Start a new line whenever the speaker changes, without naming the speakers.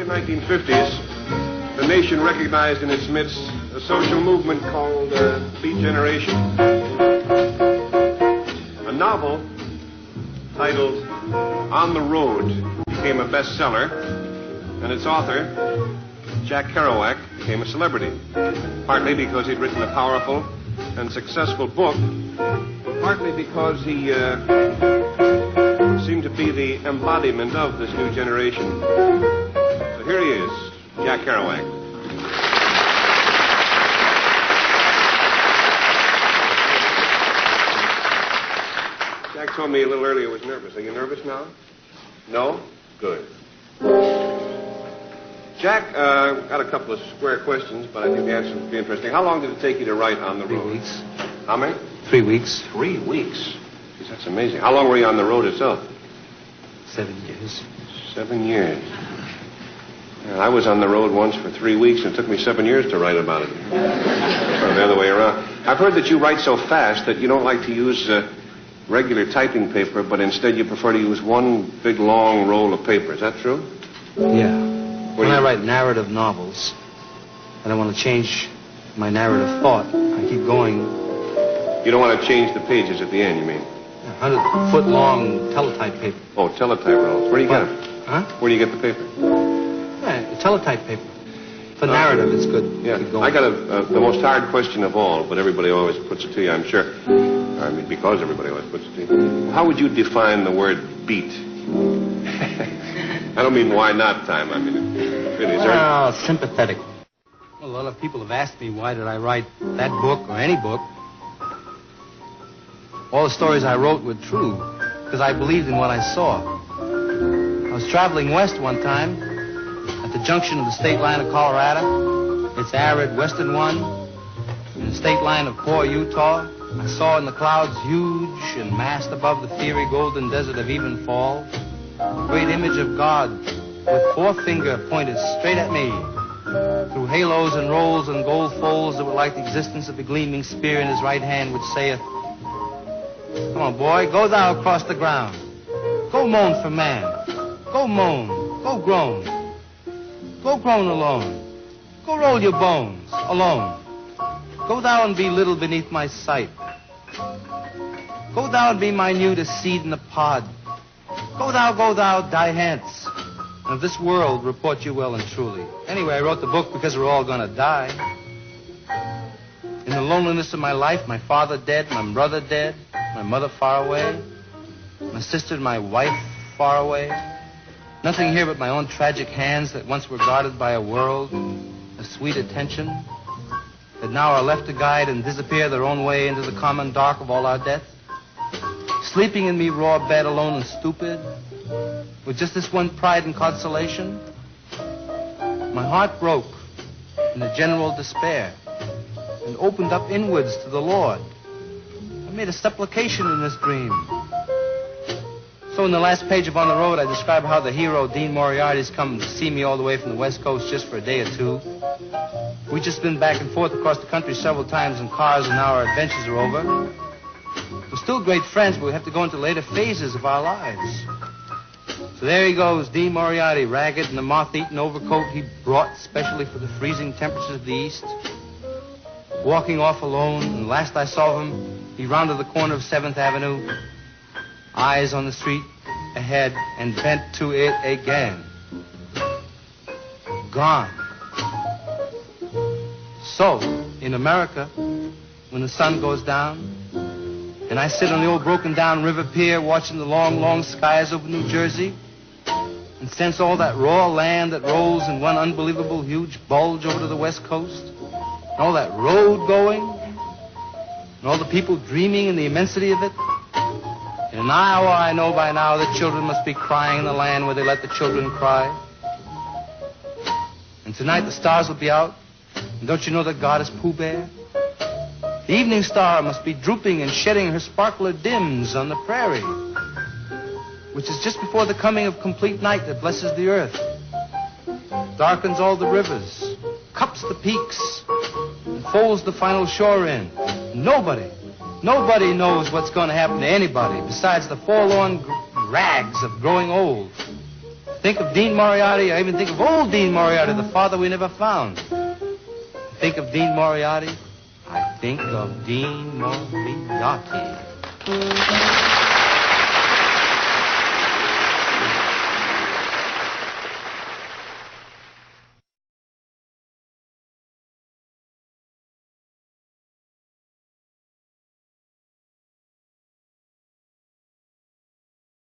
1950s, the nation recognized in its midst a social movement called Beat Generation. A novel titled On the Road became a bestseller, and its author, Jack Kerouac, became a celebrity, partly because he'd written a powerful and successful book, but partly because he seemed to be the embodiment of this new generation. So here he is, Jack Kerouac. Jack told me a little earlier he was nervous. Are you nervous now? No? Good. Jack, got a couple of square questions, but I think the answer would be interesting. How long did it take you to write On the Road?
3 weeks.
How many?
3 weeks.
3 weeks? Jeez, that's amazing. How long were you on the road itself?
7 years.
7 years. Yeah, I was on the road once for 3 weeks, and it took me 7 years to write about it. Or the other way around. I've heard that you write so fast that you don't like to use regular typing paper, but instead you prefer to use one big, long roll of paper. Is that true?
Yeah. When I write narrative novels, and I want to change my narrative thought, I keep going.
You don't want to change the pages at the end, you mean?
100-foot-long teletype paper.
Oh, teletype rolls. Where do you get them?
Huh?
Where do you get the paper?
Yeah, teletype paper. For narrative, it's good.
Yeah.
Keep going.
I got the most hard question of all, but everybody always puts it to you, I'm sure. I mean, because everybody always puts it to you. How would you define the word beat? I don't mean why not time. I mean, really, is there...
sympathetic. Well, a lot of people have asked me why did I write that book or any book. All the stories I wrote were true because I believed in what I saw. I was traveling west one time at the junction of the state line of Colorado, its arid western one, and the state line of poor Utah. I saw in the clouds, huge and massed above the fiery golden desert of Evenfall, a great image of God with forefinger pointed straight at me. Through halos and rolls and gold folds that were like the existence of a gleaming spear in his right hand, which saith, "Come on, boy, go thou across the ground. Go moan for man. Go moan. Go groan. Go groan alone. Go roll your bones alone. Go thou and be little beneath my sight. Go thou and be minute as seed in the pod. Go thou, die hence. And of this world report you well and truly." Anyway, I wrote the book because we're all going to die. In the loneliness of my life, my father dead, my brother dead, my mother far away, my sister and my wife far away. Nothing here but my own tragic hands that once were guarded by a world of sweet attention, that now are left to guide and disappear their own way into the common dark of all our death. Sleeping in me raw bed alone and stupid, with just this one pride and consolation. My heart broke in the general despair and opened up inwards to the Lord. I made a supplication in this dream. So in the last page of On the Road, I describe how the hero, Dean Moriarty's come to see me all the way from the West Coast just for a day or two. We've just been back and forth across the country several times in cars, and now our adventures are over. We're still great friends, but we have to go into later phases of our lives. So there he goes, Dean Moriarty, ragged in a moth-eaten overcoat he brought specially for the freezing temperatures of the East. Walking off alone, and last I saw him, he rounded the corner of 7th Avenue, eyes on the street ahead, and bent to it again. Gone. So, in America, when the sun goes down, and I sit on the old broken-down river pier watching the long, long skies over New Jersey, and sense all that raw land that rolls in one unbelievable huge bulge over to the West Coast, and all that road going, and all the people dreaming in the immensity of it. In an hour, I know by now that children must be crying in the land where they let the children cry. And tonight the stars will be out, and don't you know that God is Pooh Bear? The evening star must be drooping and shedding her sparkler dims on the prairie, which is just before the coming of complete night that blesses the earth, darkens all the rivers, cups the peaks, and folds the final shore in. Nobody knows what's going to happen to anybody besides the forlorn rags of growing old. Think of Dean Moriarty. I even think of old Dean Moriarty, the father we never found. Think of Dean Moriarty. I think of Dean Moriarty.